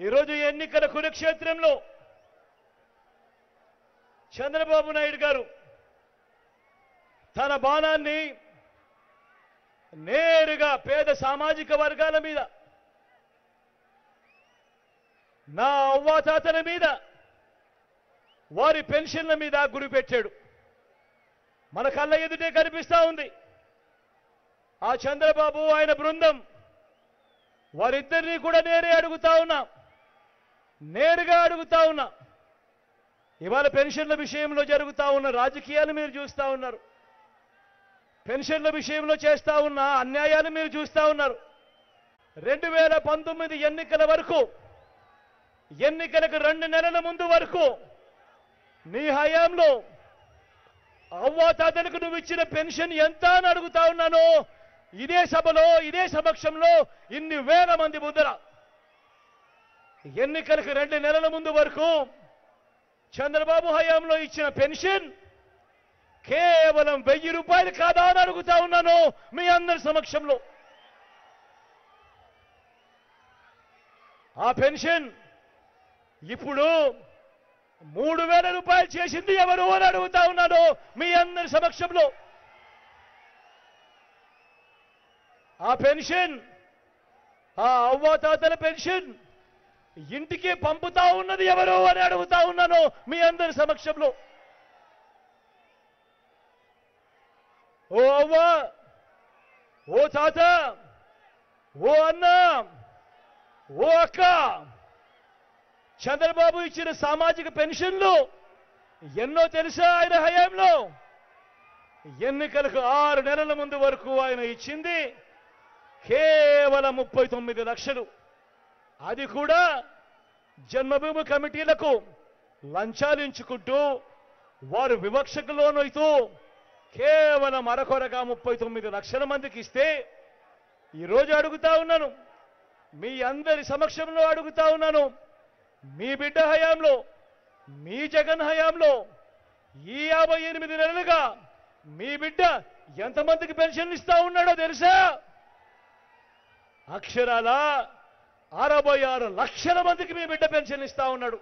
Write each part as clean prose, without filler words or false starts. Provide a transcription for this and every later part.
ఈరోజు ఎన్నికల కురుక్షేత్రంలో చంద్రబాబు నాయుడు గారు తన బాణాన్ని నేరుగా పేద సామాజిక వర్గాల మీద, నా అవ్వాతాతల మీద, వారి పెన్షన్ల మీద గురిపెట్టాడు. మన కళ్ళ ఎదుటే కనిపిస్తా ఉంది. ఆ చంద్రబాబు ఆయన బృందం వారిద్దరినీ కూడా నేరుగా అడుగుతా ఉన్నా. ఇవాళ పెన్షన్ల విషయంలో జరుగుతా ఉన్న రాజకీయాలు మీరు చూస్తా ఉన్నారు. పెన్షన్ల విషయంలో చేస్తా ఉన్న అన్యాయాలు మీరు చూస్తా ఉన్నారు. 2019 ఎన్నికల వరకు, ఎన్నికలకు 2 నెలల ముందు వరకు నీ హయాంలో అవ్వాతాతలకు నువ్వు ఇచ్చిన పెన్షన్ ఎంత అని అడుగుతా ఉన్నాను. ఇదే సభలో, ఇదే సమక్షంలో ఇన్ని వేల మంది ముందర ఎన్నికలకు 2 నెలల ముందు వరకు చంద్రబాబు హయాంలో ఇచ్చిన పెన్షన్ కేవలం 1000 రూపాయలు కాదా అని అడుగుతా ఉన్నాను మీ అందరి సమక్షంలో. ఆ పెన్షన్ ఇప్పుడు 3000 రూపాయలు చేసింది ఎవరు అని అడుగుతా ఉన్నాను మీ అందరి సమక్షంలో. ఆ పెన్షన్, ఆ అవ్వాతాతల పెన్షన్ ఇంటికి పంపుతా ఉన్నది ఎవరు అని అడుగుతా ఉన్నాను మీ అందరి సమక్షంలో. ఓ అవ్వ, ఓ తాత, ఓ అన్న, ఓ అక్క, చంద్రబాబు ఇచ్చిన సామాజిక పెన్షన్లు ఎన్నో తెలుసా? ఆయన హయాంలో ఎన్నికలకు 6 నెలల ముందు వరకు ఆయన ఇచ్చింది కేవలం 39 లక్షలు. అది కూడా జన్మభూమి కమిటీలకు లంచాలు ఇచ్చుకుంటూ వారు వివక్షకు లోనవుతూ కేవలం అరకొరగా 39 లక్షల మందికి ఇస్తే, ఈరోజు అడుగుతా ఉన్నాను, మీ అందరి సమక్షంలో అడుగుతా ఉన్నాను, మీ బిడ్డ హయాంలో, మీ జగన్ హయాంలో ఈ 58 నెలలుగా మీ బిడ్డ ఎంతమందికి పెన్షన్ ఇస్తా ఉన్నాడో తెలుసా? అక్షరాల 66 లక్షల మందికి మీ బిడ్డ పెన్షన్ ఇస్తా ఉన్నాడు.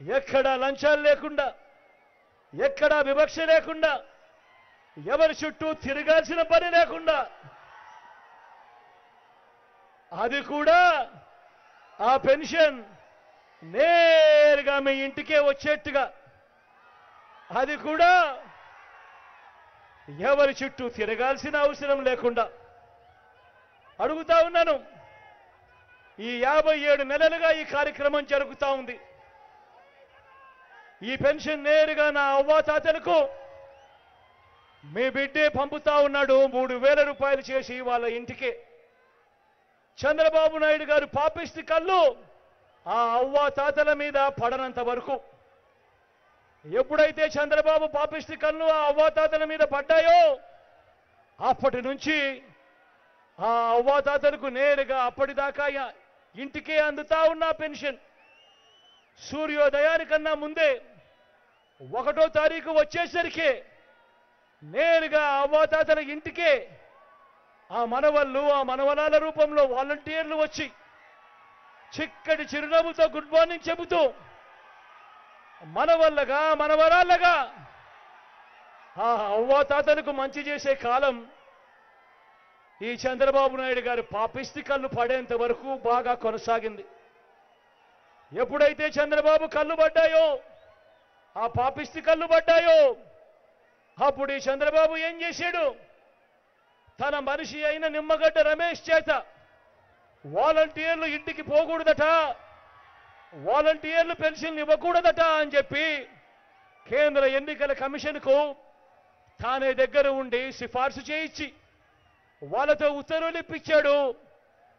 ఎక్కడా లంచాలు లేకుండా, ఎక్కడా వివక్ష లేకుండా, ఎవరి చుట్టూ తిరగాల్సిన పని లేకుండా, అది కూడా ఆ పెన్షన్ నేరుగా మీ ఇంటికే వచ్చేట్టుగా, అది కూడా ఎవరి చుట్టూ తిరగాల్సిన అవసరం లేకుండా అడుగుతా ఉన్నాను. ఈ 57 నెలలుగా ఈ కార్యక్రమం జరుగుతూ ఉంది. ఈ పెన్షన్ నేరుగా నా అవ్వాతాతలకు మీ బిడ్డే పంపుతా ఉన్నాడు 3000 రూపాయలు చేసి వాళ్ళ ఇంటికే. చంద్రబాబు నాయుడు గారు పాపిష్టి కళ్ళు ఆ అవ్వాతాతల మీద పడనంత వరకు, ఎప్పుడైతే చంద్రబాబు పాపిష్టి కళ్ళు ఆ అవ్వాతాతల మీద పడ్డాయో అప్పటి నుంచి ఆ అవ్వాతాతలకు నేరుగా అప్పటిదాకా ఇంటికే అందుతా ఉన్న పెన్షన్ సూర్యోదయానికన్నా ముందే 1వ తారీఖు వచ్చేసరికి నేరుగా అవ్వాతాతల ఇంటికే ఆ మనవళ్ళు, ఆ మనవరాల రూపంలో వాలంటీర్లు వచ్చి చిక్కటి చిరునవ్వుతో గుడ్ మార్నింగ్ చెబుతూ మనవల్లగా, మనవరాళ్ళగా ఆ అవ్వాతాతలకు మంచి చేసే కాలం ఈ చంద్రబాబు నాయుడు గారి పాపిష్టి కళ్ళు పడేంత వరకు బాగా కొనసాగింది. ఎప్పుడైతే చంద్రబాబు కళ్ళు పడ్డాయో, ఆ పాపిష్టి కళ్ళు పడ్డాయో, అప్పుడు ఈ చంద్రబాబు ఏం చేశాడు? తన మనిషి అయిన నిమ్మగడ్డ రమేష్ చేత వాలంటీర్లు ఇంటికి పోకూడదట, వాలంటీర్లు పెన్షన్ ఇవ్వకూడదట అని చెప్పి కేంద్ర ఎన్నికల కమిషన్కు తానే దగ్గర ఉండి సిఫార్సు చేయించి వాళ్ళతో ఉత్తర్వులు ఇప్పించాడు.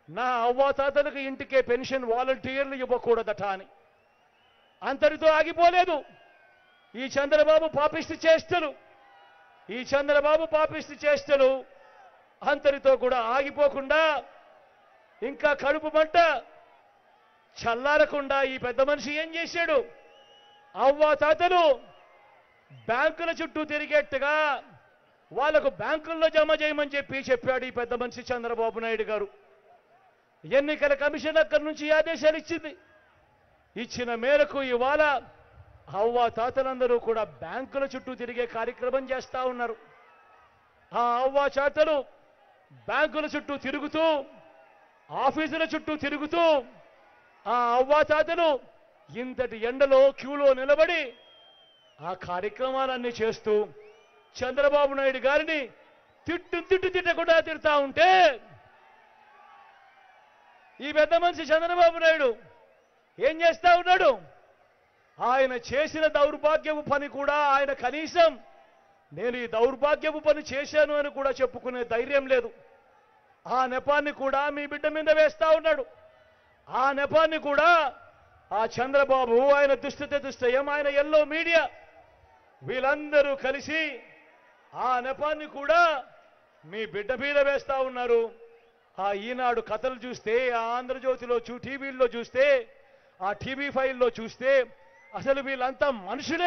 నా అవ్వాతాతలకు ఇంటికే పెన్షన్ వాలంటీర్లు ఇవ్వకూడదట అని. అంతటితో ఆగిపోలేదు ఈ చంద్రబాబు పాపిష్టి చేష్టలు. ఈ చంద్రబాబు పాపిష్టి చేష్టలు అంతటితో కూడా ఆగిపోకుండా, ఇంకా కడుపు మంట చల్లారకుండా ఈ పెద్ద మనిషి ఏం చేశాడు? అవ్వాతాతలు బ్యాంకుల చుట్టూ తిరిగేట్టుగా వాళ్లకు బ్యాంకుల్లో జమ చేయమని చెప్పాడు ఈ పెద్ద మనిషి చంద్రబాబు నాయుడు గారు. ఎన్నికల కమిషన్ అక్కడి నుంచి ఆదేశాలు ఇచ్చింది. ఇచ్చిన మేరకు ఇవాళ అవ్వ తాతలందరూ కూడా బ్యాంకుల చుట్టూ తిరిగే కార్యక్రమం చేస్తా ఉన్నారు. ఆ అవ్వ తాతలు బ్యాంకుల చుట్టూ తిరుగుతూ, ఆఫీసుల చుట్టూ తిరుగుతూ, ఆ అవ్వ తాతలు ఇంతటి ఎండలో క్యూలో నిలబడి ఆ కార్యక్రమాలన్నీ చేస్తూ చంద్రబాబు నాయుడు గారిని తిట్టకుండా తిడతా ఉంటే, ఈ పెద్ద మనిషి చంద్రబాబు నాయుడు ఏం చేస్తా ఉన్నాడు? ఆయన చేసిన దౌర్భాగ్యపు పని కూడా ఆయన కనీసం నేను ఈ దౌర్భాగ్యపు పని చేశాను అని కూడా చెప్పుకునే ధైర్యం లేదు. ఆ నెపాన్ని కూడా మీ బిడ్డ మీద వేస్తా ఉన్నాడు. ఆ నెపాన్ని కూడా ఆ చంద్రబాబు, ఆయన దుష్టయం, ఆయన ఎల్లో మీడియా వీళ్ళందరూ కలిసి ఆ నెపాన్ని కూడా మీ బిడ్డ మీద వేస్తా ఉన్నారు. ఆ ఈనాడు కథలు చూస్తే, ఆ ఆంధ్రజ్యోతిలో టీవీల్లో చూస్తే, ఆ టీవీ ఫైల్లో చూస్తే అసలు వీళ్ళంతా మనుషులే